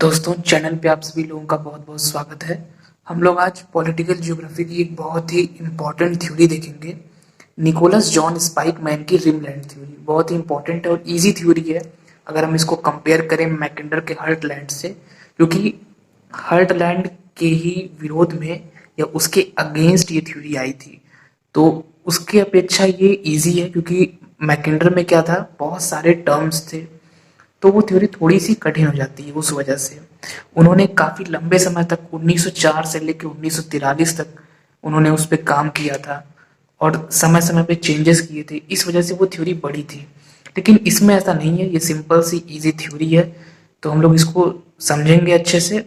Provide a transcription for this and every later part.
दोस्तों चैनल पे आप सभी लोगों का बहुत बहुत स्वागत है। हम लोग आज पॉलिटिकल ज्योग्राफी की एक बहुत ही इम्पोर्टेंट थ्योरी देखेंगे, निकोलस जॉन स्पाइकमैन की रिमलैंड थ्योरी। बहुत ही इम्पोर्टेंट है और इजी थ्योरी है अगर हम इसको कंपेयर करें मैकेंडर के हर्टलैंड से, क्योंकि हर्टलैंड के ही विरोध में या उसके अगेंस्ट ये थ्योरी आई थी। तो उसकी अपेक्षा ये इजी है क्योंकि मैकेंडर में क्या था, बहुत सारे टर्म्स थे, तो वो थ्योरी थोड़ी सी कठिन हो जाती है। उस वजह से उन्होंने काफी लंबे समय तक 1904 से लेकर 1943 तक उन्होंने उस पर काम किया था और समय समय पे चेंजेस किए थे। इस वजह से वो थ्योरी बड़ी थी, लेकिन इसमें ऐसा नहीं है। ये सिंपल सी इजी थ्योरी है, तो हम लोग इसको समझेंगे अच्छे से।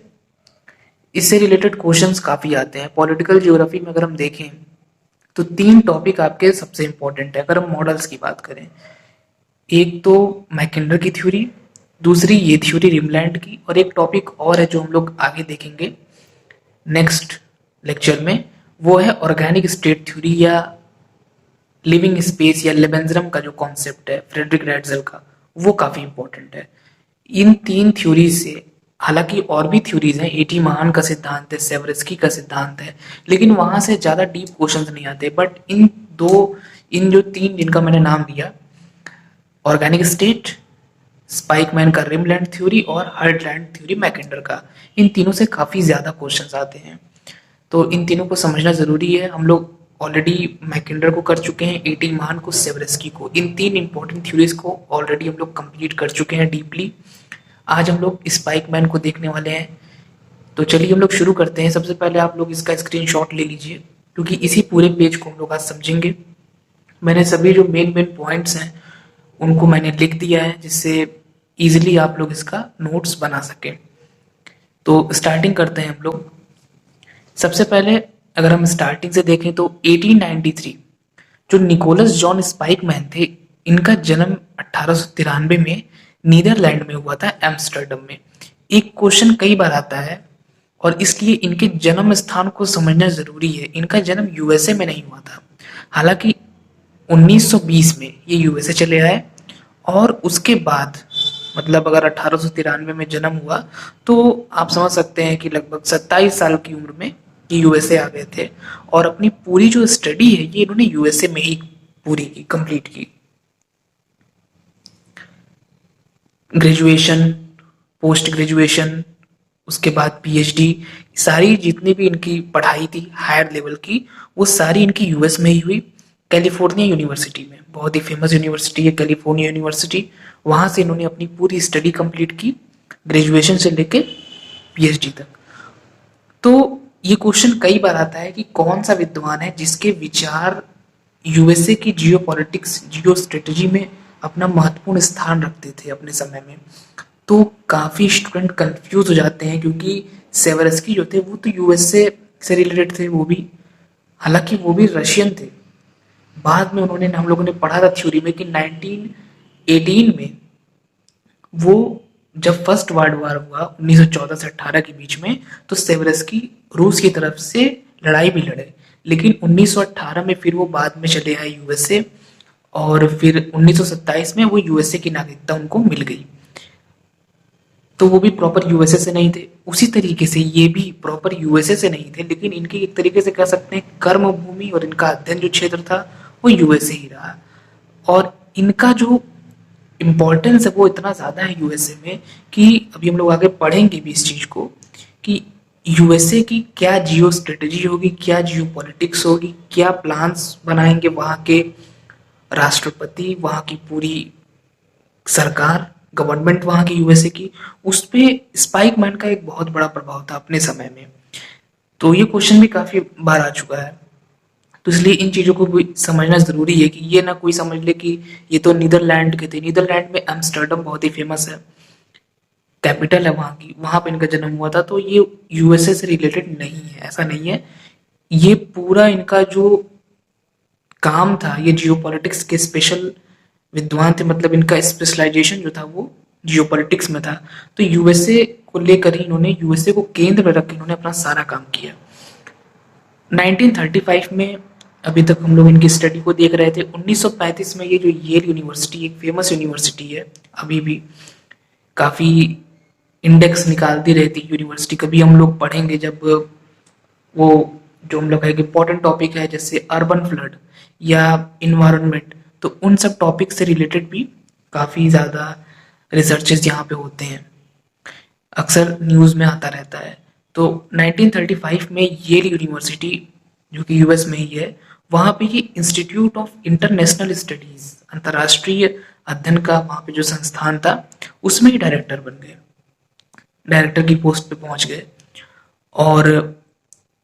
इससे रिलेटेड क्वेश्चंस काफी आते हैं पॉलिटिकल ज्योग्राफी में। अगर हम देखें तो तीन टॉपिक आपके सबसे इंपॉर्टेंट है अगर हम मॉडल्स की बात करें। एक तो मैकेंडर की थ्योरी, दूसरी ये थ्योरी रिमलैंड की, और एक टॉपिक और है जो हम लोग आगे देखेंगे नेक्स्ट लेक्चर में, वो है ऑर्गेनिक स्टेट थ्योरी या लिविंग स्पेस या लेबेंजरम का जो कॉन्सेप्ट है फ्रेडरिक रैटजल का, वो काफी इंपॉर्टेंट है। इन तीन थ्योरी से, हालांकि और भी थ्योरीज हैं, एटी महान का सिद्धांत है, सेवरेस्की का सिद्धांत है, लेकिन वहां से ज्यादा डीप क्वेश्चंस नहीं आते। बट इन जो तीन जिनका मैंने नाम लिया, ऑर्गेनिक स्टेट, स्पाइकमैन का रिमलैंड थ्योरी और हर्टलैंड थ्योरी मैकेंडर का, इन तीनों से काफी ज्यादा क्वेश्चंस आते हैं, तो इन तीनों को समझना जरूरी है। हम लोग ऑलरेडी मैकेंडर को कर चुके हैं, एटी मान को, सेवरेस्की को। इन तीन इंपॉर्टेंट थ्योरीज को ऑलरेडी हम लोग कंप्लीट कर चुके हैं डीपली। आज हम लोग स्पाइकमैन को देखने वाले हैं, तो चलिए हम लोग शुरू करते हैं। सबसे पहले आप लोग इसका स्क्रीनशॉट ले लीजिए, क्योंकि इसी पूरे पेज को हम लोग आज समझेंगे। मैंने सभी जो मेन मेन पॉइंट्स हैं उनको मैंने लिख दिया है, जिससे इजीली आप लोग इसका नोट्स बना सके। तो स्टार्टिंग करते हैं हम लोग। सबसे पहले अगर हम स्टार्टिंग से देखें तो 1893 जो निकोलस जॉन स्पाइकमैन थे, इनका जन्म 1893 में नीदरलैंड में हुआ था, एम्स्टर्डम में। एक क्वेश्चन कई बार आता है और इसलिए इनके जन्म स्थान को समझना जरूरी है। इनका जन्म यूएसए में नहीं हुआ था, हालांकि 1920 में ये यूएसए चले आए और उसके बाद, मतलब अगर 1893 में जन्म हुआ तो आप समझ सकते हैं कि लगभग 27 साल की उम्र में ये यूएसए आ गए थे और अपनी पूरी जो स्टडी है ये इन्होंने यूएसए में ही पूरी की, कंप्लीट की। ग्रेजुएशन, पोस्ट ग्रेजुएशन, उसके बाद पीएचडी, सारी जितनी भी इनकी पढ़ाई थी हायर लेवल की, वो सारी इनकी यूएस में ही हुई, कैलिफोर्निया यूनिवर्सिटी में। बहुत ही फेमस यूनिवर्सिटी है कैलिफोर्निया यूनिवर्सिटी। वहां से इन्होंने अपनी पूरी स्टडी कंप्लीट की, ग्रेजुएशन से लेके पीएचडी तक। तो ये क्वेश्चन कई बार आता है कि कौन सा विद्वान है जिसके विचार यूएसए की जियो पॉलिटिक्स, जियो स्ट्रेटेजी में अपना महत्वपूर्ण स्थान रखते थे अपने समय में। तो काफी स्टूडेंट कंफ्यूज हो जाते हैं, क्योंकि सेवरस्की जो थे वो तो यूएसए से रिलेटेड थे, वो भी, हालांकि वो भी रशियन थे। बाद में उन्होंने, हम लोगों ने पढ़ा था थ्योरी में कि 1918 में वो जब फर्स्ट वर्ल्ड वॉर हुआ 1914 से 18 के बीच में, तो सेवरस्की रूस की तरफ से लड़ाई भी लड़े, लेकिन 1918 में फिर वो बाद में चले आए यूएसए, और फिर 1927 में वो यूएसए की नागरिकता उनको मिल गई। तो वो भी प्रॉपर यूएसए से नहीं थे, उसी तरीके से ये भी प्रॉपर यूएसए से नहीं थे, लेकिन इनकी एक तरीके से कह सकते हैं कर्म भूमि और इनका अध्ययन जो क्षेत्र था वो यूएसए ही रहा। और इनका जो इम्पोर्टेंस है वो इतना ज्यादा है यूएसए में कि अभी हम लोग आगे पढ़ेंगे भी इस चीज को, कि यूएसए की क्या जियो स्ट्रेटेजी होगी, क्या जियो पॉलिटिक्स होगी, क्या प्लान्स बनाएंगे वहां के राष्ट्रपति, वहां की पूरी सरकार, गवर्नमेंट वहां की यूएसए की, उस पे स्पाइकमैन का एक बहुत बड़ा प्रभाव था अपने समय में। तो ये क्वेश्चन भी काफी बार आ चुका है, तो इसलिए इन चीजों को भी समझना जरूरी है कि ये ना कोई समझ ले कि ये तो नीदरलैंड के थे। नीदरलैंड में एम्स्टर्डम बहुत ही फेमस है, कैपिटल है वहां की, वहां पे इनका जन्म हुआ था। तो ये यूएसए से रिलेटेड नहीं है, ऐसा नहीं है। ये पूरा इनका जो काम था, ये जियोपॉलिटिक्स के स्पेशल विद्वान थे, मतलब इनका स्पेशलाइजेशन जो था वो जियोपॉलिटिक्स में था। तो यूएसए को लेकर ही इन्होंने, यूएसए को केंद्र में रख के इन्होंने अपना सारा काम किया। 1935 में, अभी तक हम लोग इनकी स्टडी को देख रहे थे, 1935 में ये जो येल यूनिवर्सिटी, एक फेमस यूनिवर्सिटी है, अभी भी काफी इंडेक्स निकालती रहती है यूनिवर्सिटी। कभी हम लोग पढ़ेंगे जब वो जो हम लोग का एक इम्पोर्टेंट टॉपिक है जैसे अर्बन फ्लड या इन्वायरमेंट, तो उन सब टॉपिक से रिलेटेड भी काफ़ी ज़्यादा रिसर्चेस यहाँ पे होते हैं, अक्सर न्यूज़ में आता रहता है। तो 1935 में येल यूनिवर्सिटी जो कि यूएस में ही है, वहाँ पे ये इंस्टीट्यूट ऑफ इंटरनेशनल स्टडीज, अंतर्राष्ट्रीय अध्ययन का वहाँ पे जो संस्थान था उसमें ही डायरेक्टर बन गए, डायरेक्टर की पोस्ट पे पहुंच गए। और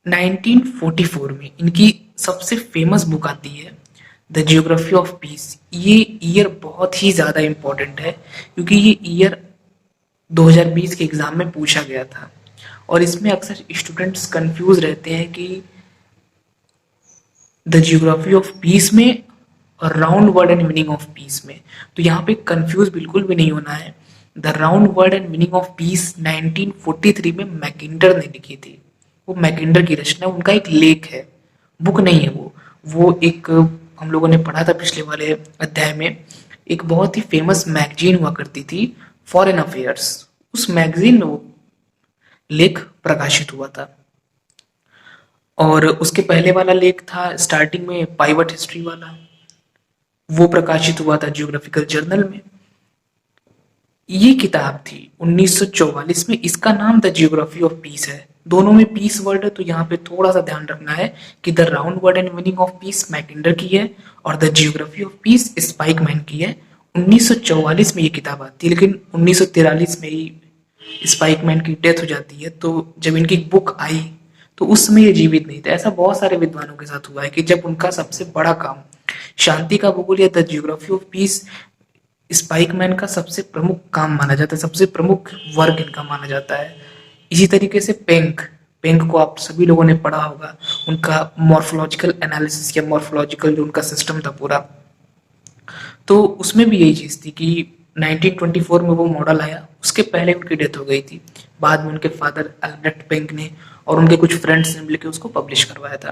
1944 में इनकी सबसे फेमस बुक आती है द जियोग्राफी ऑफ पीस। ये ईयर बहुत ही ज़्यादा इम्पोर्टेंट है क्योंकि ये ईयर 2020 के एग्ज़ाम में पूछा गया था और इसमें अक्सर स्टूडेंट्स कंफ्यूज रहते हैं कि द जियोग्राफी ऑफ पीस में और round word and meaning of peace में। तो यहाँ पे कंफ्यूज बिल्कुल भी नहीं होना है। The round word and meaning of peace 1943 में मैकिंडर ने लिखी थी। वो मैकिंडर की रचना, उनका एक लेख है, बुक नहीं है वो एक हम लोगों ने पढ़ा था पिछले वाले अध्याय में। एक बहुत ही फेमस मैगजीन हुआ करती थी फॉरेन अफेयर्स, उस मैगजीन में वो लेख प्रकाशित हुआ था। और उसके पहले वाला लेख था स्टार्टिंग में पाइवट हिस्ट्री वाला, वो प्रकाशित हुआ था जियोग्राफिकल जर्नल में। ये किताब थी 1944 में, इसका नाम द जियोग्राफी ऑफ पीस है। दोनों में पीस वर्ड है तो यहाँ पे थोड़ा सा ध्यान रखना है कि the round word and meaning of peace Mackinder की है और the geography of peace Spykman की है। 1944 में ये किताब आती है, लेकिन 1943 में ही स्पाइकमैन की डेथ हो जाती है। तो जब इनकी बुक आई तो उस समय ये जीवित नहीं थे। ऐसा बहुत सारे विद्वानों के साथ हुआ है कि जब उनका सबसे बड़ा काम शांति का भूगोल या the geography of peace Spykman का सबसे प्रमुख काम माना जाता है, सबसे प्रमुख वर्क इनका माना जाता है। इसी तरीके से पेंक पेंक को आप सभी लोगों ने पढ़ा होगा, उनका मॉर्फोलॉजिकल एनालिसिस या मॉर्फोलॉजिकल जो उनका सिस्टम था पूरा, तो उसमें भी यही चीज़ थी कि 1924 में वो मॉडल आया, उसके पहले उनकी डेथ हो गई थी। बाद में उनके फादर अल्बर्ट पेंक ने और उनके कुछ फ्रेंड्स ने मिलकर उसको पब्लिश करवाया था।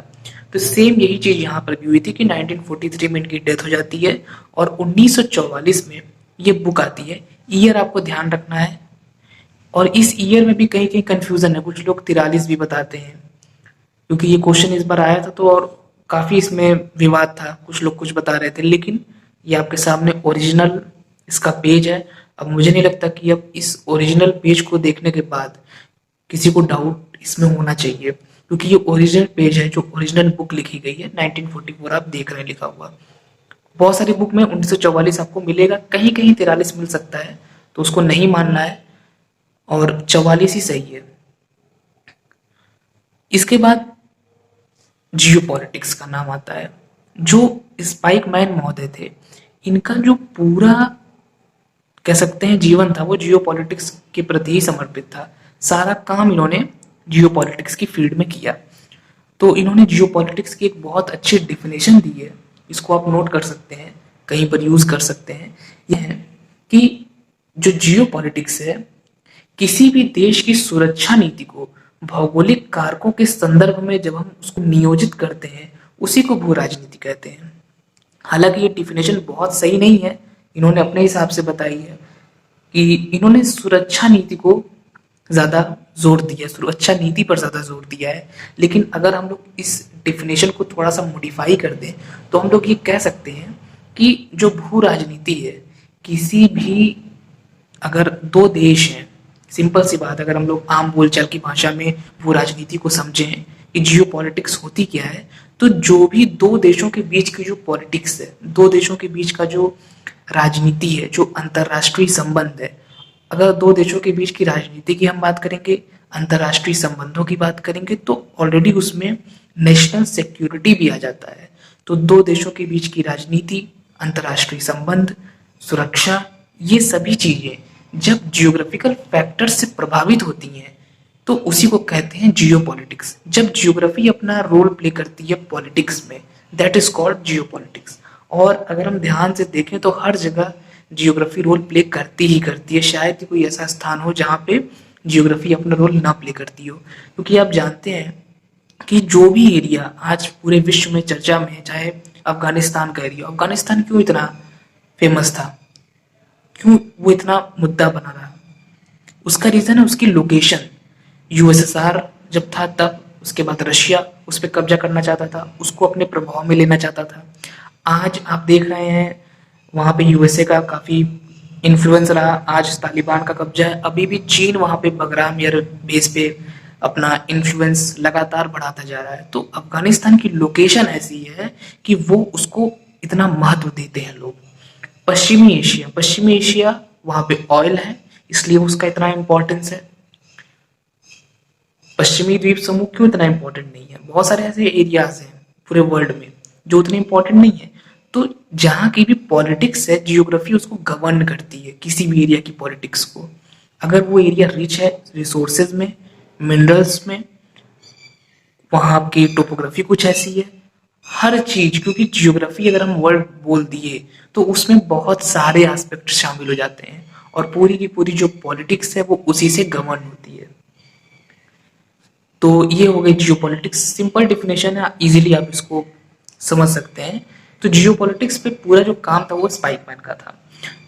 तो सेम यही चीज़ यहाँ पर भी हुई थी कि 1943 में इनकी डेथ हो जाती है और 1944 में ये बुक आती है। ईयर आपको ध्यान रखना है, और इस ईयर में भी कहीं कहीं कंफ्यूजन है, कुछ लोग 43 भी बताते हैं क्योंकि ये क्वेश्चन इस बार आया था तो और काफ़ी इसमें विवाद था, कुछ लोग कुछ बता रहे थे। लेकिन ये आपके सामने ओरिजिनल इसका पेज है। अब मुझे नहीं लगता कि अब इस ओरिजिनल पेज को देखने के बाद किसी को डाउट इसमें होना चाहिए, क्योंकि ये ओरिजिनल पेज है, जो ओरिजिनल बुक लिखी गई है 1944 आप देख रहे हैं लिखा हुआ। बहुत सारी बुक में 1944 आपको मिलेगा, कहीं कहीं 43 मिल सकता है, तो उसको नहीं मानना है और 44 ही सही है। इसके बाद जियो पॉलिटिक्स का नाम आता है। जो स्पाइकमैन महोदय थे, इनका जो पूरा कह सकते हैं जीवन था वो जियो पॉलिटिक्स के प्रति ही समर्पित था। सारा काम इन्होंने जियो पॉलिटिक्स की फील्ड में किया। तो इन्होंने जियो पॉलिटिक्स की एक बहुत अच्छी डिफिनेशन दी है, इसको आप नोट कर सकते हैं, कहीं पर यूज कर सकते हैं। यह है कि जो जियो पॉलिटिक्स है, किसी भी देश की सुरक्षा नीति को भौगोलिक कारकों के संदर्भ में जब हम उसको नियोजित करते हैं, उसी को भू राजनीति कहते हैं। हालांकि ये डिफिनेशन बहुत सही नहीं है, इन्होंने अपने हिसाब से बताई है कि इन्होंने सुरक्षा नीति को ज़्यादा जोर दिया, सुरक्षा नीति पर ज़्यादा जोर दिया है। लेकिन अगर हम लोग इस डिफिनेशन को थोड़ा सा मॉडिफाई कर दें तो हम लोग ये कह सकते हैं कि जो भू राजनीति है, किसी भी अगर दो देश हैं, सिंपल सी बात, अगर हम लोग आम बोलचाल की भाषा में भू राजनीति को समझें कि जियो पॉलिटिक्स होती क्या है, तो जो भी दो देशों के बीच की जो पॉलिटिक्स है, दो देशों के बीच का जो राजनीति है, जो अंतर्राष्ट्रीय संबंध है, अगर दो देशों के बीच की राजनीति की हम बात करेंगे, अंतर्राष्ट्रीय संबंधों की बात करेंगे, तो ऑलरेडी उसमें नेशनल सिक्योरिटी भी आ जाता है। तो दो देशों के बीच की राजनीति, अंतर्राष्ट्रीय संबंध, सुरक्षा, ये सभी चीजें जब जियोग्राफिकल फैक्टर से प्रभावित होती हैं तो उसी को कहते हैं जियो पॉलिटिक्स। जब जियोग्राफी अपना रोल प्ले करती है पॉलिटिक्स में, that is called Jio politics. और अगर हम ध्यान से देखें तो हर जगह जियोग्राफी रोल प्ले करती ही करती है, शायद ही कोई ऐसा स्थान हो जहाँ पे जियोग्राफी अपना रोल ना प्ले करती हो। क्योंकि आप जानते हैं कि जो भी एरिया आज पूरे विश्व में चर्चा में है, चाहे अफगानिस्तान का एरिया, अफगानिस्तान क्यों इतना फेमस था, क्यों वो इतना मुद्दा बना रहा, उसका रीजन है उसकी लोकेशन। यूएसएसआर जब था तब, उसके बाद रशिया उस पर कब्जा करना चाहता था, उसको अपने प्रभाव में लेना चाहता था। आज आप देख रहे हैं वहां पे यूएसए का काफी इन्फ्लुएंस रहा, आज तालिबान का कब्जा है, अभी भी चीन वहां पे बगराम एयर बेस पे अपना इन्फ्लुएंस लगातार बढ़ाता जा रहा है। तो अफगानिस्तान की लोकेशन ऐसी है कि वो उसको इतना महत्व देते हैं लोग। पश्चिमी एशिया वहां पे ऑयल है, इसलिए उसका इतना इम्पोर्टेंस है। पश्चिमी द्वीप समूह क्यों इतना इम्पोर्टेंट नहीं है? बहुत सारे ऐसे एरियाज हैं पूरे वर्ल्ड में जो उतने इम्पोर्टेंट नहीं है। तो जहाँ की भी पॉलिटिक्स है, जियोग्राफी उसको गवर्न करती है, किसी भी एरिया की पॉलिटिक्स को। अगर वो एरिया रिच है रिसोर्सेज में, मिनरल्स में, वहाँ की टोपोग्राफी कुछ ऐसी है, हर चीज, क्योंकि जियोग्राफी अगर हम वर्ड बोल दिए तो उसमें बहुत सारे एस्पेक्ट शामिल हो जाते हैं और पूरी की पूरी जो पॉलिटिक्स है वो उसी से गवर्न होती है। तो ये हो गई जियोपॉलिटिक्स, सिंपल डिफिनेशन है, इजीली आप इसको समझ सकते हैं। तो जियोपॉलिटिक्स पे पूरा जो काम था वो स्पाइकमैन का था।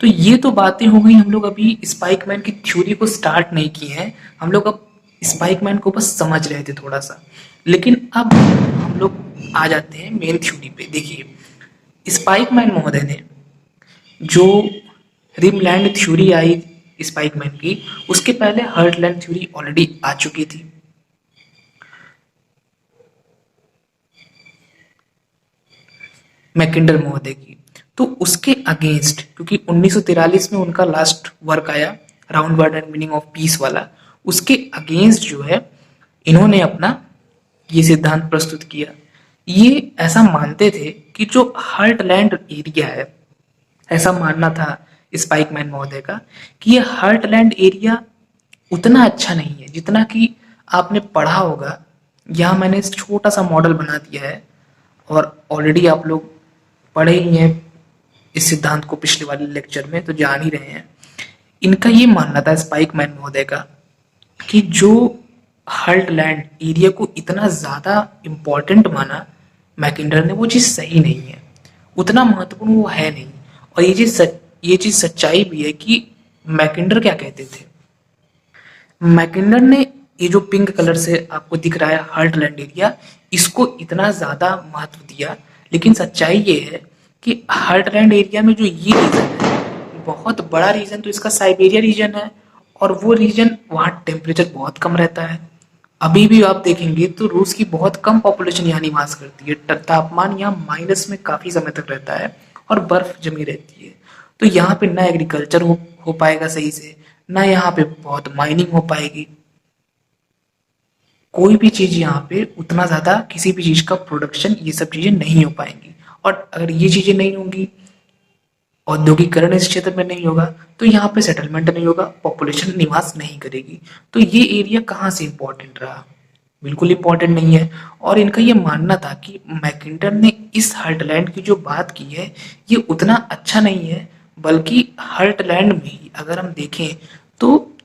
तो ये तो बातें हो गई, हम लोग अभी स्पाइकमैन की थ्योरी को स्टार्ट नहीं की है, हम लोग अब स्पाइकमैन को बस समझ रहे थे थोड़ा सा। लेकिन अब हम लोग आ जाते हैं मेन थ्योरी पे। देखिए स्पाइकमैन महोदय ने जो रिमलैंड थ्योरी आई स्पाइकमैन की, उसके पहले हर्टलैंड थ्योरी ऑलरेडी आ चुकी थी। मैकिंडर महोदय की, तो उसके अगेंस्ट, क्योंकि 1943 में उनका लास्ट वर्क आया round word and meaning of peace वाला, उसके अगेंस्ट जो है इन्होंने अपना ये सिद्धांत प्रस्तुत किया। ये ऐसा मानते थे कि जो हार्टलैंड एरिया है, ऐसा मानना था स्पाइकमैन महोदय का कि ये हार्टलैंड एरिया उतना अच्छा नहीं है जितना कि आपने पढ़ा होगा। यहाँ मैंने छोटा सा मॉडल बना दिया है और ऑलरेडी आप लोग पढ़े ही हैं इस सिद्धांत को पिछले वाले लेक्चर में, तो जान ही रहे हैं। इनका ये मानना था स्पाइकमैन महोदय का कि जो हार्टलैंड एरिया को इतना ज्यादा इंपॉर्टेंट माना मैकिंडर ने, वो चीज सही नहीं है, उतना महत्वपूर्ण वो है नहीं। और ये चीज सच्चाई भी है कि मैकिंडर क्या कहते थे। मैकिंडर ने ये जो पिंक कलर से आपको दिख रहा है हार्टलैंड एरिया, इसको इतना ज्यादा महत्व दिया। लेकिन सच्चाई ये है कि हार्टलैंड एरिया में जो ये रीजन है, बहुत बड़ा रीजन तो इसका साइबेरिया रीजन है, और वो रीजन वहाँ टेम्परेचर बहुत कम रहता है। अभी भी आप देखेंगे तो रूस की बहुत कम पॉपुलेशन यहाँ निवास करती है, तापमान यहाँ माइनस में काफी समय तक रहता है और बर्फ जमी रहती है। तो यहाँ पे ना एग्रीकल्चर हो पाएगा सही से, ना यहाँ पे बहुत माइनिंग हो पाएगी, कोई भी चीज यहाँ पे उतना ज्यादा किसी भी चीज का प्रोडक्शन, ये सब चीजें नहीं हो पाएंगी। और अगर ये चीजें नहीं होंगी, औद्योगिकरण इस क्षेत्र में नहीं होगा, तो यहाँ पे सेटलमेंट नहीं होगा, पॉपुलेशन निवास नहीं करेगी। तो ये एरिया कहाँ से इंपॉर्टेंट रहा? बिल्कुल इंपॉर्टेंट नहीं है। और इनका ये मानना था कि मैकिंडर ने इस हार्टलैंड की जो बात की है ये उतना अच्छा नहीं है, बल्कि हार्टलैंड में ही अगर हम देखें तो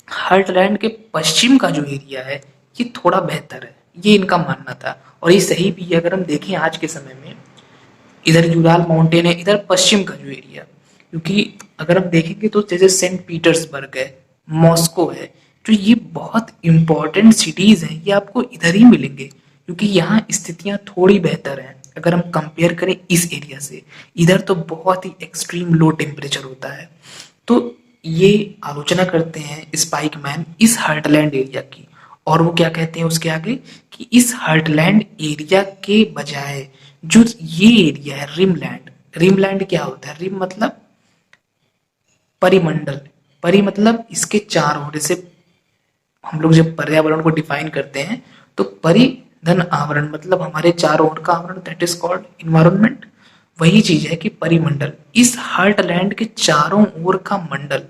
हार्टलैंड के पश्चिम का जो एरिया है ये थोड़ा बेहतर है, ये इनका मानना था। और ये सही भी है। अगर हम देखें आज के समय में, इधर यूराल माउंटेन है, इधर पश्चिम का जो एरिया, क्योंकि अगर हम देखेंगे तो जैसे सेंट पीटर्सबर्ग है, मॉस्को है, जो ये बहुत इंपॉर्टेंट सिटीज हैं, ये आपको इधर ही मिलेंगे क्योंकि यहाँ स्थितियां थोड़ी बेहतर हैं अगर हम कंपेयर करें इस एरिया से। इधर तो बहुत ही एक्सट्रीम लो टेम्परेचर होता है। तो ये आलोचना करते हैं स्पाइकमैन इस हार्टलैंड एरिया की, और वो क्या कहते हैं उसके आगे कि इस हार्टलैंड एरिया के बजाय जो ये एरिया है रिमलैंड, रिमलैंड क्या होता है? रिम मतलब परिमंडल, परि मतलब इसके चारों ओर। जैसे हम लोग जब पर्यावरण को डिफाइन करते हैं तो परि धन आवरण, मतलब हमारे चारों ओर का आवरण, दैट इज कॉल्ड इन्वायरमेंट। वही चीज है कि परिमंडल, इस हार्टलैंड के चारों ओर का मंडल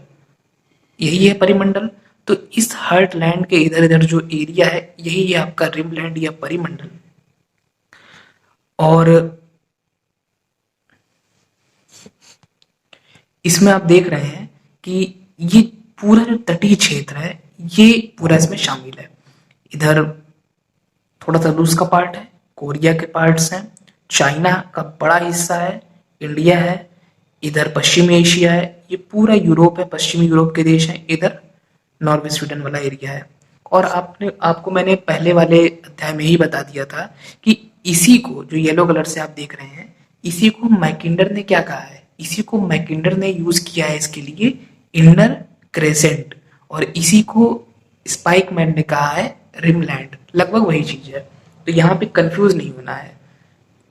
यही है परिमंडल। तो इस हार्टलैंड के इधर इधर जो एरिया है यही है आपका रिमलैंड या परिमंडल। और इसमें आप देख रहे हैं कि ये पूरा जो तटीय क्षेत्र है ये पूरा इसमें शामिल है। इधर थोड़ा सा रूस का पार्ट है, कोरिया के पार्ट्स हैं, चाइना का बड़ा हिस्सा है, इंडिया है, इधर पश्चिमी एशिया है, ये पूरा यूरोप है, पश्चिमी यूरोप के देश हैं, इधर नॉर्वे स्वीडन वाला एरिया है। और आपको मैंने पहले वाले अध्याय में ही बता दिया था कि इसी को, जो येलो कलर से आप देख रहे हैं, इसी को मैकिंडर ने क्या कहा है, इसी को मैकिंडर ने यूज किया है इसके लिए, इनर क्रेसेंट, और इसी को स्पाइकमैन ने कहा है रिमलैंड। लगभग वही चीज है, तो यहाँ पे कंफ्यूज नहीं होना है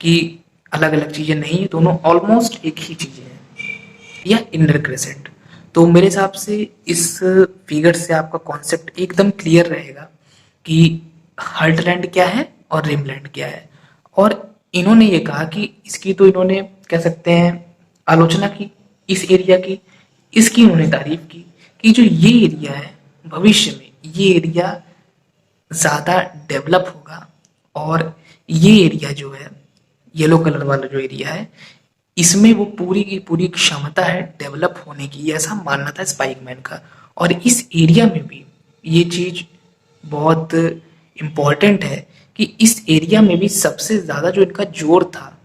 कि अलग अलग चीजें नहीं है, दोनों ऑलमोस्ट एक ही चीजें हैं, या इनर क्रेसेंट। तो मेरे हिसाब से इस फिगर से आपका कॉन्सेप्ट एकदम क्लियर रहेगा कि हर्टलैंड क्या है और रिमलैंड क्या है। और इन्होंने ये कहा कि इसकी, तो इन्होंने कह सकते हैं आलोचना की इस एरिया की, इसकी उन्होंने तारीफ की कि जो ये एरिया है भविष्य में ये एरिया ज़्यादा डेवलप होगा, और ये एरिया जो है येलो कलर वाला जो एरिया है, इसमें वो पूरी की पूरी क्षमता है डेवलप होने की, ऐसा मानना था स्पाइकमैन का। और इस एरिया में भी ये चीज बहुत इम्पोर्टेंट है कि इस एरिया में भी सबसे ज़्यादा जो इनका जोर था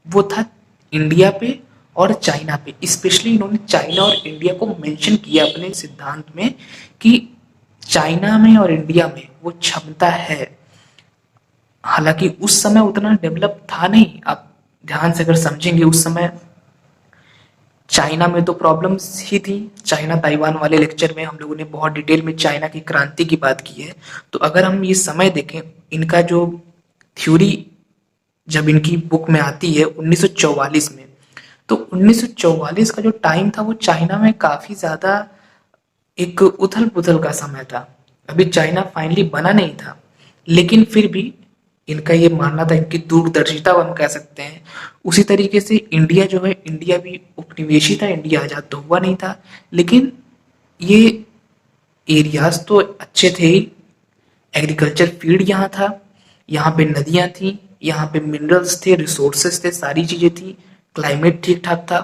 वो था इंडिया पे और चाइना पे। स्पेशली इन्होंने चाइना और इंडिया को मेंशन किया अपने सिद्धांत में कि चाइना में और इंडिया में वो क्षमता है। हालांकि उस समय उतना डेवलप था नहीं, आप ध्यान से अगर समझेंगे उस समय चाइना में तो प्रॉब्लम्स ही थी। चाइना ताइवान वाले लेक्चर में हम लोगों ने बहुत डिटेल में चाइना की क्रांति की बात की है। तो अगर हम ये समय देखें, इनका जो थ्योरी जब इनकी बुक में आती है 1944 में, तो 1944 का जो टाइम था वो चाइना में काफी ज्यादा एक उथल पुथल का समय था। अभी चाइना फाइनली बना नहीं था, लेकिन फिर भी इनका ये मानना था, इनकी दूरदर्शिता हम कह सकते हैं। उसी तरीके से इंडिया जो है, इंडिया भी उपनिवेशी था, इंडिया आजाद तो हुआ नहीं था, लेकिन ये एरियाज तो अच्छे थे ही। एग्रीकल्चर फील्ड यहाँ था, यहाँ पे नदियां थी, यहाँ पे मिनरल्स थे, रिसोर्सेस थे, सारी चीजें थी, क्लाइमेट ठीक ठाक था।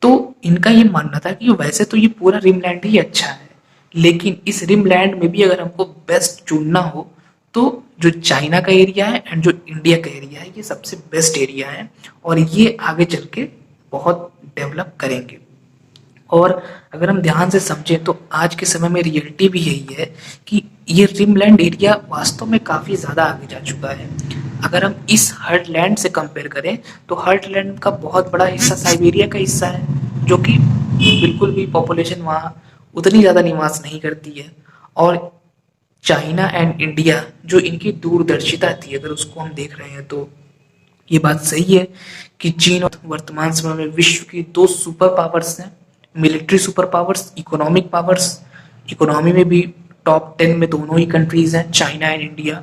तो इनका ये मानना था कि वैसे तो ये पूरा रिमलैंड ही अच्छा है, लेकिन इस रिमलैंड में भी अगर हमको बेस्ट चुनना हो तो जो चाइना का एरिया है एंड जो इंडिया का एरिया है, ये सबसे बेस्ट एरिया है, और ये आगे चल के बहुत डेवलप करेंगे। और अगर हम ध्यान से समझें तो आज के समय में रियलिटी भी यही है कि ये रिमलैंड एरिया वास्तव में काफी ज्यादा आगे जा चुका है। अगर हम इस हर्टलैंड से कंपेयर करें तो हर्टलैंड का बहुत बड़ा हिस्सा साइबेरिया का हिस्सा है, जो कि बिल्कुल भी पॉपुलेशन वहाँ उतनी ज्यादा निवास नहीं करती है। और चाइना एंड इंडिया जो इनकी दूरदर्शिता थी, अगर उसको हम देख रहे हैं तो ये बात सही है कि चीन और वर्तमान समय में विश्व की दो सुपर पावर्स हैं, military super powers, economic powers. Economy में भी टॉप 10 में दोनों ही कंट्रीज हैं, चाइना एंड इंडिया।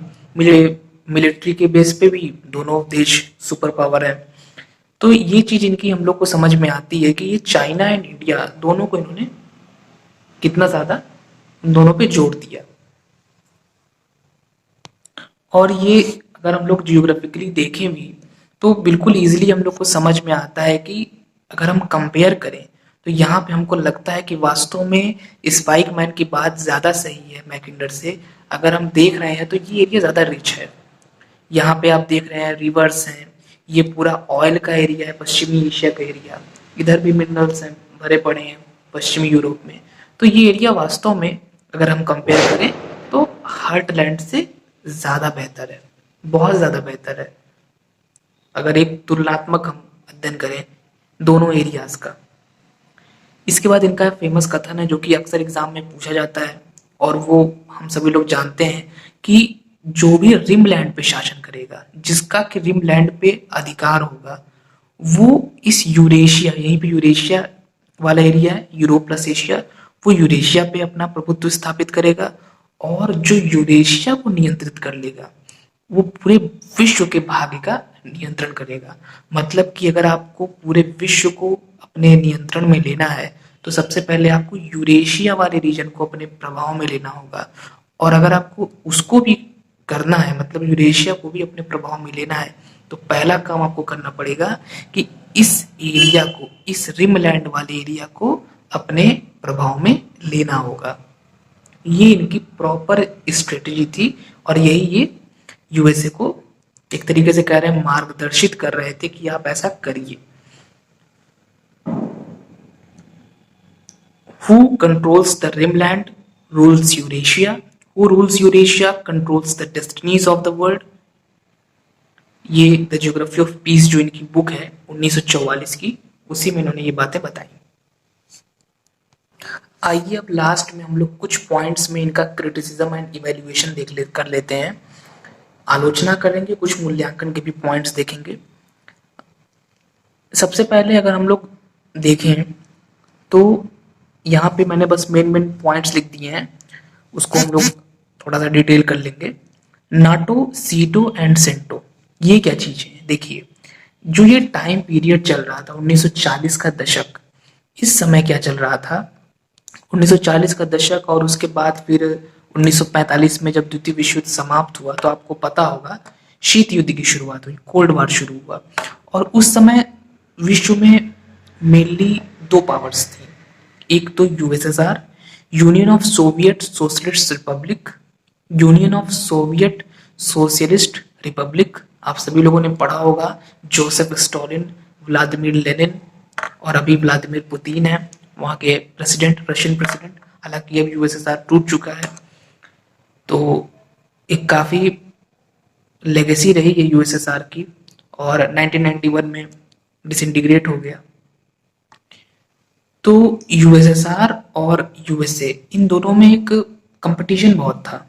मिलिट्री के बेस पे भी दोनों देश सुपर पावर है। तो ये चीज इनकी हम लोग को समझ में आती है कि ये चाइना एंड इंडिया दोनों को इन्होंने कितना ज्यादा इन दोनों पे जोर दिया। और ये अगर हम लोग जियोग्राफिकली देखें भी तो बिल्कुल इजीली हम लोग को समझ में आता है कि अगर हम कंपेयर करें तो यहाँ पे हमको लगता है कि वास्तव में स्पाइकमैन की बात ज्यादा सही है मैकिंडर से। अगर हम देख रहे हैं तो ये एरिया ज्यादा रिच है। यहाँ पे आप देख रहे हैं रिवर्स हैं, ये पूरा ऑयल का एरिया है, पश्चिमी एशिया का एरिया, इधर भी मिनरल्स हैं भरे पड़े हैं पश्चिमी यूरोप में। तो ये एरिया वास्तव में अगर हम कंपेयर करें तो हार्टलैंड से ज्यादा बेहतर है, बहुत ज्यादा बेहतर है, अगर एक तुलनात्मक हम अध्ययन करें दोनों एरियाज का। इसके बाद इनका फेमस कथन है जो कि अक्सर एग्जाम में पूछा जाता है, और वो हम सभी लोग जानते हैं कि जो भी रिमलैंड पे शासन करेगा, जिसका कि रिमलैंड पे अधिकार होगा, वो इस यूरेशिया, यहीं पे यूरेशिया वाला एरिया है, यूरोप प्लस एशिया, वो यूरेशिया पे अपना प्रभुत्व स्थापित करेगा, और जो यूरेशिया को नियंत्रित कर लेगा वो पूरे विश्व के भाग्य का नियंत्रण करेगा। मतलब कि अगर आपको पूरे विश्व को अपने नियंत्रण में लेना है तो सबसे पहले आपको यूरेशिया वाले रीजन को अपने प्रभाव में लेना होगा। और अगर आपको उसको भी करना है, मतलब यूरेशिया को भी अपने प्रभाव में लेना है, तो पहला काम आपको करना पड़ेगा कि इस एरिया को, इस रिमलैंड वाले एरिया को अपने प्रभाव में लेना होगा। ये इनकी प्रॉपर स्ट्रेटेजी थी, और यही ये यूएसए को एक तरीके से कह रहे हैं मार्गदर्शित कर रहे थे कि आप ऐसा करिए। Who controls the Rimland rules Eurasia, who rules Eurasia controls the destinies of the world. ये द ज्योग्राफी ऑफ पीस जो इनकी बुक है 1944 की, उसी में इन्होंने ये बातें बताई। आइए अब लास्ट में हम लोग कुछ पॉइंट्स में इनका क्रिटिसिज्म एंड इवेल्युएशन कर लेते हैं, आलोचना करेंगे, कुछ मूल्यांकन के भी पॉइंट्स देखेंगे। सबसे पहले अगर हम लोग देखें तो यहाँ पे मैंने बस मेन पॉइंट्स लिख दिए हैं, उसको हम लोग थोड़ा सा डिटेल कर लेंगे। नाटो, सीटो एंड सेंटो, ये क्या चीज है? देखिए, जो ये टाइम पीरियड चल रहा था 1940 का दशक, इस समय क्या चल रहा था 1940 का दशक, और उसके बाद फिर 1945 में जब द्वितीय विश्व युद्ध समाप्त हुआ तो आपको पता होगा शीत युद्ध की शुरुआत हुई, कोल्ड वार शुरू हुआ। और उस समय विश्व में मेनली दो पावर्स थी, एक तो USSR, union of Soviet socialist Republic, union of Soviet socialist Republic. आप सभी लोगों ने पढ़ा होगा, जोसेफ स्टॉलिन, व्लादिमीर लेनिन, और अभी व्लादिमीर पुतिन है वहाँ के प्रेसिडेंट, रशियन प्रेसिडेंट। हालांकि अब यूएसएसआर टूट चुका है, तो एक काफ़ी लेगेसी रही है यूएसएसआर की, और 1991 में डिसइंटीग्रेट हो गया। तो यूएसएसआर और यूएसए, इन दोनों में एक कंपटीशन बहुत था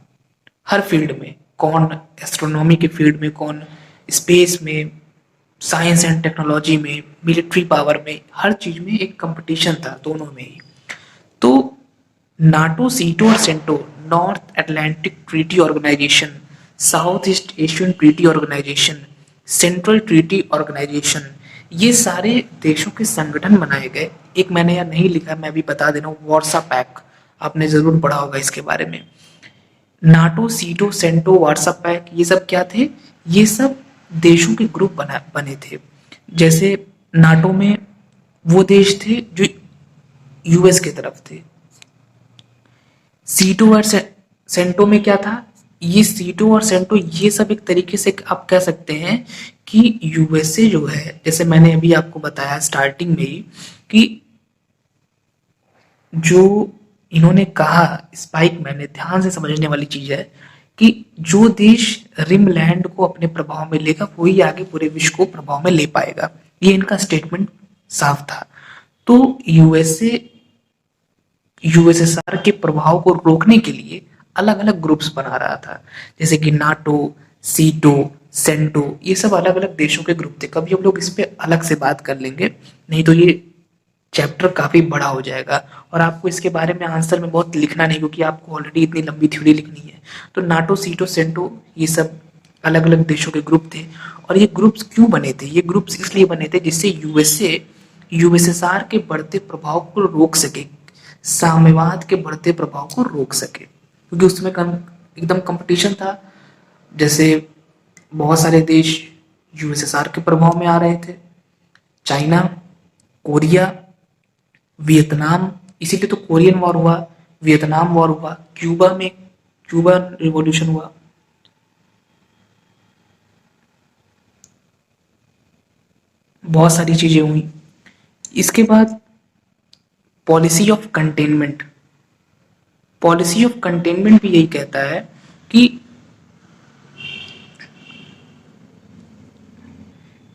हर फील्ड में, कौन एस्ट्रोनॉमी के फील्ड में, कौन स्पेस में, साइंस एंड टेक्नोलॉजी में, मिलिट्री पावर में, हर चीज में एक कंपटीशन था दोनों में ही। तो नाटो, सीटो और CENTO, North Atlantic Treaty Organization, South East Asian Treaty Organization, Central Treaty Organization, ये सारे देशों के संगठन बनाए गए। एक मैंने यहाँ नहीं लिखा, मैं भी बता दे रहा हूँ, वार्सा पैक्ट, आपने जरूर पढ़ा होगा इसके बारे में। नाटो, सीटो, सेंटो, वार्सा पैक्ट, ये सब क्या थे? ये सब देशों के ग्रुप बने थे। जैसे नाटो में वो देश थे जो यूएस की तरफ थे। सीटो और सेंटो में क्या था? ये सीटो और सेंटो ये सब एक तरीके से आप कह सकते हैं कि यूएसए जो है, जैसे मैंने अभी आपको बताया स्टार्टिंग में ही, कि जो इन्होंने कहा स्पाइक मैन ने, ध्यान से समझने वाली चीज है कि जो देश रिम लैंड को अपने प्रभाव में लेगा वही आगे पूरे विश्व को प्रभाव में ले पाएगा। ये इनका स्टेटमेंट साफ था। तो यूएसएसआर के प्रभाव को रोकने के लिए अलग अलग ग्रुप्स बना रहा था, जैसे कि नाटो, सीटो, सेंटो, ये सब अलग अलग देशों के ग्रुप थे। कभी हम लोग इस पे अलग से बात कर लेंगे, नहीं तो ये चैप्टर काफी बड़ा हो जाएगा और आपको इसके बारे में आंसर में बहुत लिखना नहीं, क्योंकि आपको ऑलरेडी इतनी लंबी थ्योरी लिखनी है। तो नाटो, सीटो, सेंटो, ये सब अलग अलग देशों के ग्रुप थे। और ये ग्रुप्स क्यों बने थे? ये ग्रुप्स इसलिए बने थे जिससे यूएसएसआर के बढ़ते प्रभाव को रोक सके, साम्यवाद के बढ़ते प्रभाव को रोक सके, क्योंकि उसमें एकदम कंपटीशन था। जैसे बहुत सारे देश यूएसएसआर के प्रभाव में आ रहे थे, चाइना, कोरिया, वियतनाम, इसीलिए तो कोरियन वॉर हुआ, वियतनाम वॉर हुआ, क्यूबा में क्यूबा रिवॉल्यूशन हुआ। बहुत सारी चीजें हुई। इसके बाद policy of containment, policy of containment भी यही कहता है कि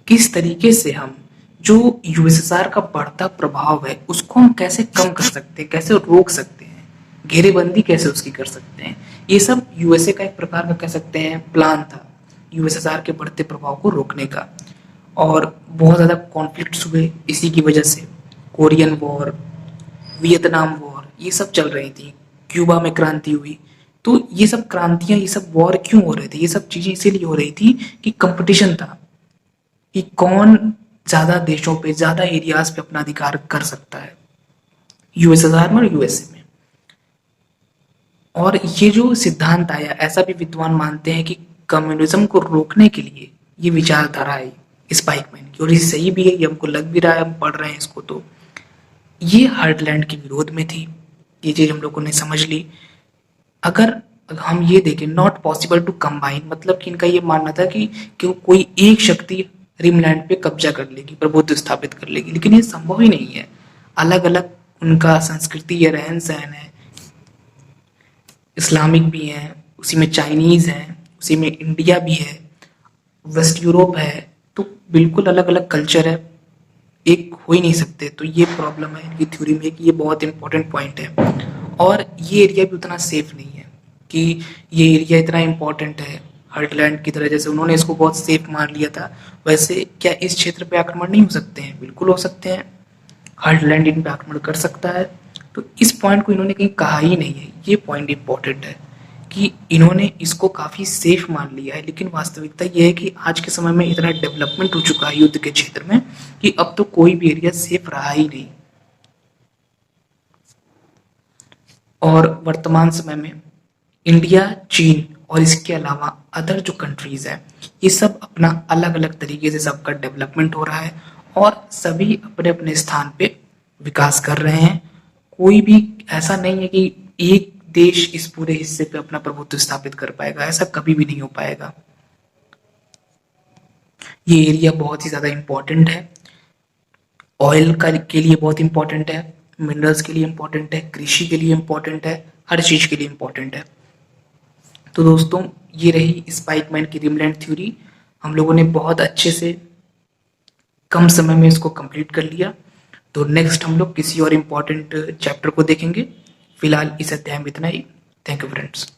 किस तरीके से हम जो यूएसएसआर का बढ़ता प्रभाव है उसको हम कैसे कम कर सकते हैं, कैसे रोक सकते हैं, घेरेबंदी कैसे उसकी कर सकते हैं। ये सब यूएसए का एक प्रकार का कह सकते हैं प्लान था यूएसएसआर के बढ़ते प्रभाव को रोकने का। और बहुत ज़्यादा कॉन्फ्लिक्ट्स हुए इसी की वजह से, कोरियन वॉर, वियतनाम वॉर, ये सब चल रही थी, क्यूबा में क्रांति हुई। तो ये सब क्रांतियां, ये सब वॉर क्यों हो रहे थे? ये सब चीजें इसीलिए हो रही थी कि कंपटीशन था कि कौन ज्यादा देशों पे, ज्यादा एरियाज पे अपना अधिकार कर सकता है, यूएसएसआर में और यूएसए में। और ये जो सिद्धांत आया, ऐसा भी विद्वान मानते हैं कि कम्युनिज्म को रोकने के लिए ये विचारधारा आई स्पाइकमैन की, और ये सही भी है, ये हमको लग भी रहा है, हम पढ़ रहे हैं इसको। तो ये हार्टलैंड के विरोध में थी, ये चीज हम लोगों ने समझ ली। अगर हम ये देखें, नॉट पॉसिबल टू कंबाइन, मतलब कि इनका ये मानना था कि कोई एक शक्ति रिमलैंड पे कब्जा कर लेगी, प्रभुत्व स्थापित कर लेगी, लेकिन ये संभव ही नहीं है। अलग अलग उनका संस्कृति या रहन सहन है, इस्लामिक भी हैं, उसी में चाइनीज़ हैं, उसी में इंडिया भी है, वेस्ट यूरोप है, तो बिल्कुल अलग अलग कल्चर है, एक हो ही नहीं सकते। तो ये प्रॉब्लम है इनकी थ्योरी में कि ये बहुत इंपॉर्टेंट पॉइंट है। और ये एरिया भी उतना सेफ नहीं है कि ये एरिया इतना इंपॉर्टेंट है हार्टलैंड की तरह, जैसे उन्होंने इसको बहुत सेफ मान लिया था, वैसे क्या इस क्षेत्र पे आक्रमण नहीं हो सकते हैं? बिल्कुल हो सकते हैं, हार्टलैंड इन पे आक्रमण कर सकता है। तो इस पॉइंट को इन्होंने कहीं कहा ही नहीं है। ये पॉइंट इंपॉर्टेंट है कि इन्होंने इसको काफ़ी सेफ मान लिया है, लेकिन वास्तविकता ये है कि आज के समय में इतना डेवलपमेंट हो चुका है युद्ध के क्षेत्र में कि अब तो कोई भी एरिया सेफ रहा ही नहीं। और वर्तमान समय में इंडिया, चीन और इसके अलावा अदर जो कंट्रीज है, ये सब अपना अलग अलग तरीके से सबका डेवलपमेंट हो रहा है और सभी अपने अपने स्थान पे विकास कर रहे हैं। कोई भी ऐसा नहीं है कि एक देश इस पूरे हिस्से पे अपना प्रभुत्व स्थापित कर पाएगा, ऐसा कभी भी नहीं हो पाएगा। ये एरिया बहुत ही ज़्यादा इम्पोर्टेंट है, ऑयल का के लिए बहुत इंपॉर्टेंट है, मिनरल्स के लिए इंपॉर्टेंट है, कृषि के लिए इंपॉर्टेंट है, हर चीज़ के लिए इंपॉर्टेंट है। तो दोस्तों, ये रही स्पाइकमैन की रिमलैंड थ्योरी। हम लोगों ने बहुत अच्छे से कम समय में इसको कंप्लीट कर लिया। तो नेक्स्ट हम लोग किसी और इम्पोर्टेंट चैप्टर को देखेंगे। फिलहाल इस अध्याय में इतना ही। Thank you friends.